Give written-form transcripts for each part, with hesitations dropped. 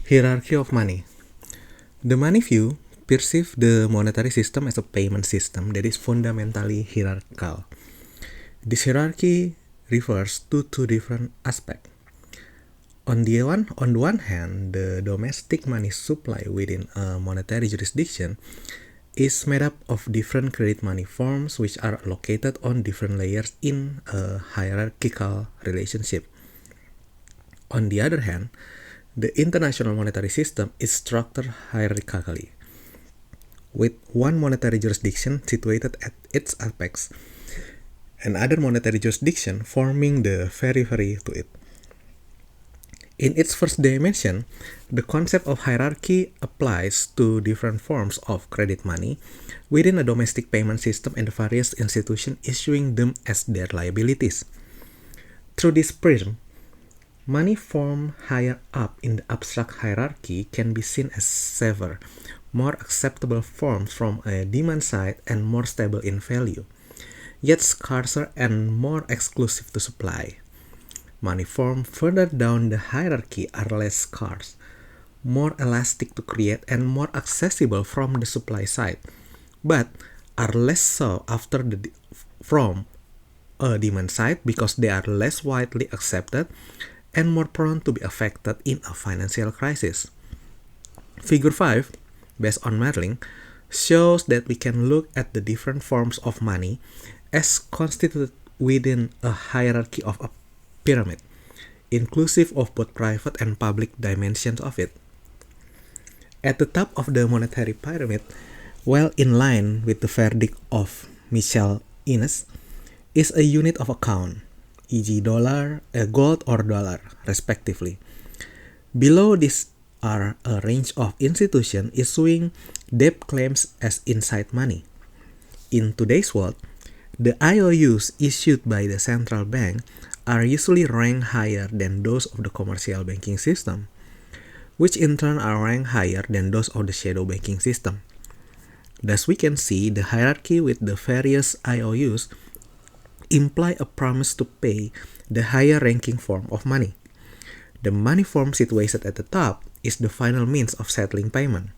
Hierarchy of money. The money view perceives the monetary system as a payment system that is fundamentally hierarchical. This hierarchy refers to two different aspects. On the one hand, the domestic money supply within a monetary jurisdiction is made up of different credit money forms which are located on different layers in a hierarchical relationship. On the other hand, the international monetary system is structured hierarchically, with one monetary jurisdiction situated at its apex, and other monetary jurisdiction forming the periphery to it. In its first dimension, the concept of hierarchy applies to different forms of credit money within a domestic payment system and the various institutions issuing them as their liabilities. Through this prism, money formed higher up in the abstract hierarchy can be seen as safer, more acceptable forms from a demand side and more stable in value, yet scarcer and more exclusive to supply. Money formed further down the hierarchy are less scarce, more elastic to create and more accessible from the supply side, but are less so from a demand side because they are less widely accepted and more prone to be affected in a financial crisis. Figure 5, based on modeling, shows that we can look at the different forms of money as constituted within a hierarchy of a pyramid, inclusive of both private and public dimensions of it. At the top of the monetary pyramid, well in line with the verdict of Michel Innes, is a unit of account, e.g. dollar, gold or dollar, respectively. Below this are a range of institutions issuing debt claims as inside money. In today's world, the IOUs issued by the central bank are usually ranked higher than those of the commercial banking system, which in turn are ranked higher than those of the shadow banking system. Thus, we can see the hierarchy with the various IOUs imply a promise to pay the higher ranking form of money. The money form situated at the top is the final means of settling payment.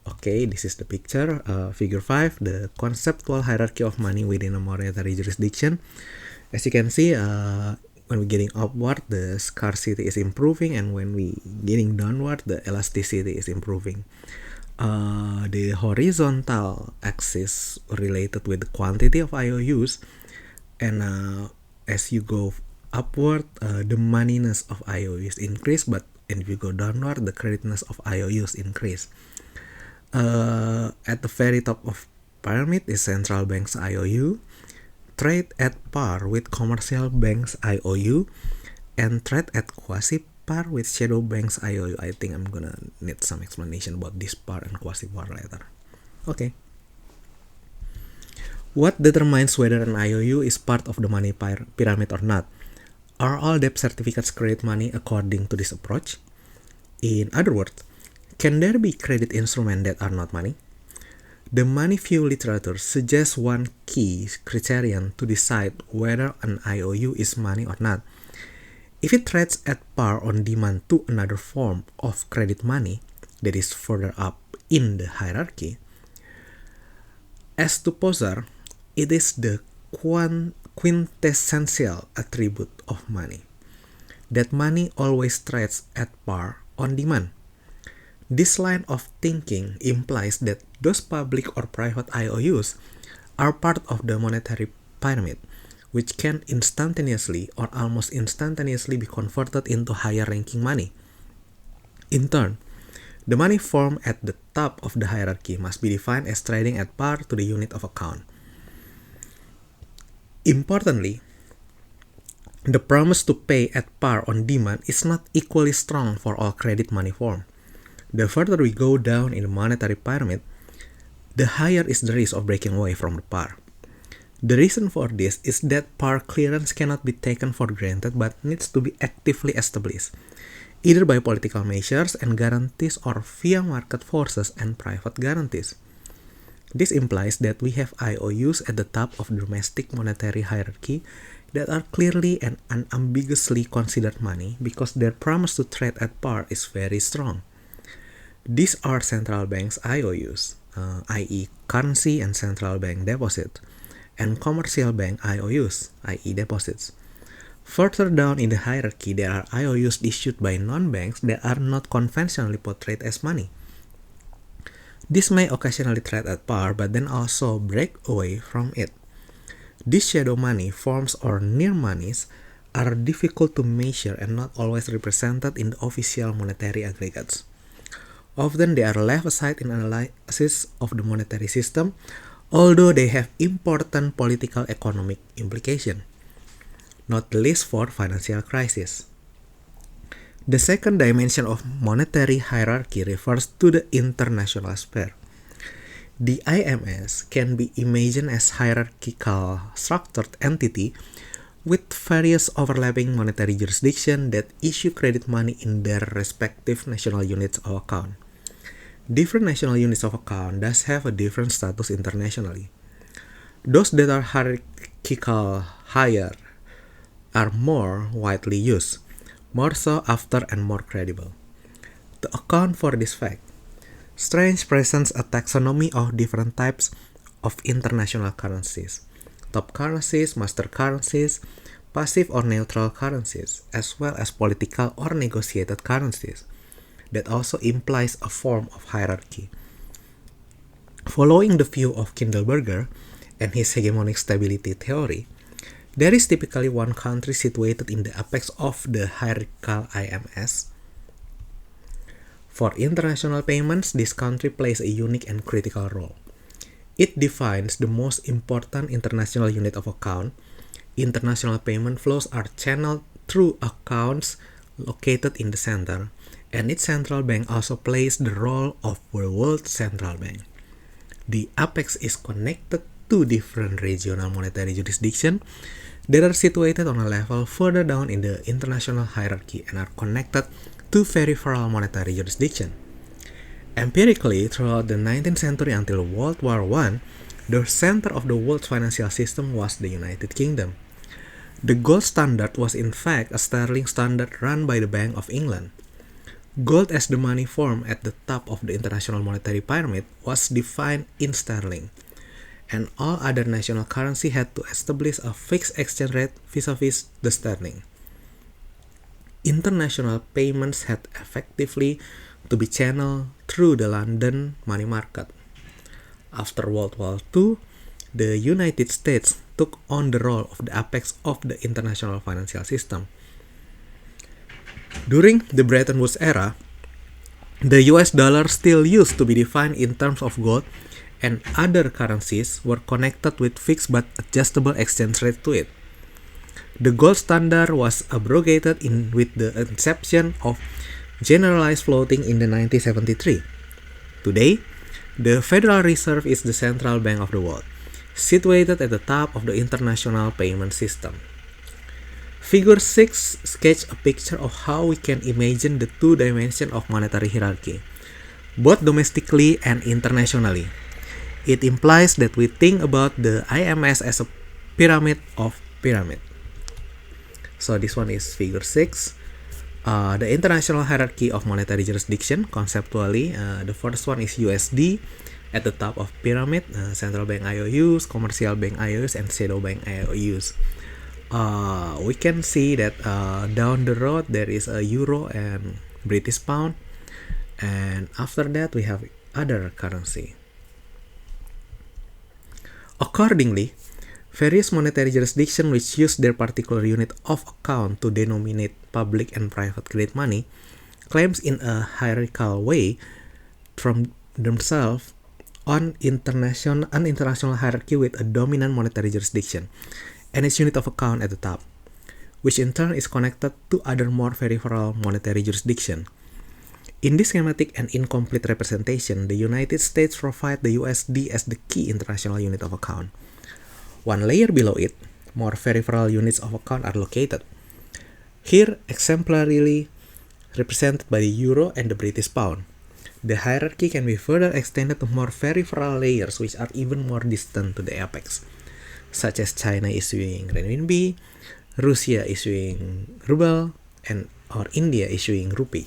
Okay, this is the picture, figure 5, the conceptual hierarchy of money within a monetary jurisdiction. As you can see, when we're getting upward, the scarcity is improving, and when we're getting downward, the elasticity is improving. The horizontal axis related with the quantity of IOUs, and as you go upward, the moneyness of IOUs increase, but if you go downward, the creditness of IOUs increase. At the very top of pyramid is central bank's IOU, trade at par with commercial bank's IOU, and trade at quasi-par with shadow bank's IOU. I think I'm gonna need some explanation about this par and quasi-par later. Okay. What determines whether an IOU is part of the money pyramid or not? Are all debt certificates credit money according to this approach? In other words, can there be credit instruments that are not money? The money view literature suggests one key criterion to decide whether an IOU is money or not. If it trades at par on demand to another form of credit money that is further up in the hierarchy, as to Posner, it is the quintessential attribute of money, that money always trades at par on demand. This line of thinking implies that those public or private IOUs are part of the monetary pyramid, which can instantaneously or almost instantaneously be converted into higher ranking money. In turn, the money formed at the top of the hierarchy must be defined as trading at par to the unit of account. Importantly, the promise to pay at par on demand is not equally strong for all credit money forms. The further we go down in the monetary pyramid, the higher is the risk of breaking away from the par. The reason for this is that par clearance cannot be taken for granted but needs to be actively established, either by political measures and guarantees or via market forces and private guarantees. This implies that we have IOUs at the top of the domestic monetary hierarchy that are clearly and unambiguously considered money because their promise to trade at par is very strong. These are central banks IOUs, i.e. currency and central bank deposit, and commercial bank IOUs, i.e. deposits. Further down in the hierarchy, there are IOUs issued by non-banks that are not conventionally portrayed as money. This may occasionally trade at par, but then also break away from it. These shadow money forms or near monies are difficult to measure and not always represented in the official monetary aggregates. Often they are left aside in analysis of the monetary system, although they have important political economic implication, not least for financial crisis. The second dimension of monetary hierarchy refers to the international sphere. The IMS can be imagined as hierarchical structured entity with various overlapping monetary jurisdictions that issue credit money in their respective national units of account. Different national units of account thus have a different status internationally. Those that are hierarchical higher are more widely used, more so after and more credible. To account for this fact, Strange presents a taxonomy of different types of international currencies: top currencies, master currencies, passive or neutral currencies, as well as political or negotiated currencies. That also implies a form of hierarchy. Following the view of Kindleberger and his hegemonic stability theory, there is typically one country situated in the apex of the hierarchical IMS. For international payments, this country plays a unique and critical role. It defines the most important international unit of account. International payment flows are channeled through accounts located in the center, and its central bank also plays the role of the world central bank. The apex is connected to different regional monetary jurisdictions that are situated on a level further down in the international hierarchy and are connected to peripheral monetary jurisdiction. Empirically, throughout the 19th century until World War I, the center of the world's financial system was the United Kingdom. The gold standard was in fact a sterling standard run by the Bank of England. Gold as the money form at the top of the international monetary pyramid was defined in sterling, and all other national currency had to establish a fixed exchange rate vis-a-vis the sterling. International payments had effectively to be channeled through the London money market. After World War II, the United States took on the role of the apex of the international financial system. During the Bretton Woods era, the US dollar still used to be defined in terms of gold, and other currencies were connected with fixed but adjustable exchange rate to it. The gold standard was abrogated with the inception of generalized floating in the 1973. Today, the Federal Reserve is the central bank of the world, situated at the top of the international payment system. Figure 6 sketches a picture of how we can imagine the two dimensions of monetary hierarchy, both domestically and internationally. It implies that we think about the IMS as a pyramid of pyramid. So this one is figure 6. The international hierarchy of monetary jurisdiction, conceptually, the first one is USD at the top of pyramid, central bank IOUs, commercial bank IOUs, and shadow bank IOUs. We can see that down the road there is a euro and British pound, and after that we have other currency. Accordingly, various monetary jurisdictions which use their particular unit of account to denominate public and private credit money claims in a hierarchical way from themselves an international hierarchy with a dominant monetary jurisdiction and its unit of account at the top, which in turn is connected to other more peripheral monetary jurisdictions. In this schematic and incomplete representation, the United States provides the USD as the key international unit of account. One layer below it, more peripheral units of account are located. Here, exemplarily represented by the euro and the British pound. The hierarchy can be further extended to more peripheral layers which are even more distant to the apex, such as China issuing renminbi, Russia issuing ruble, and or India issuing rupee.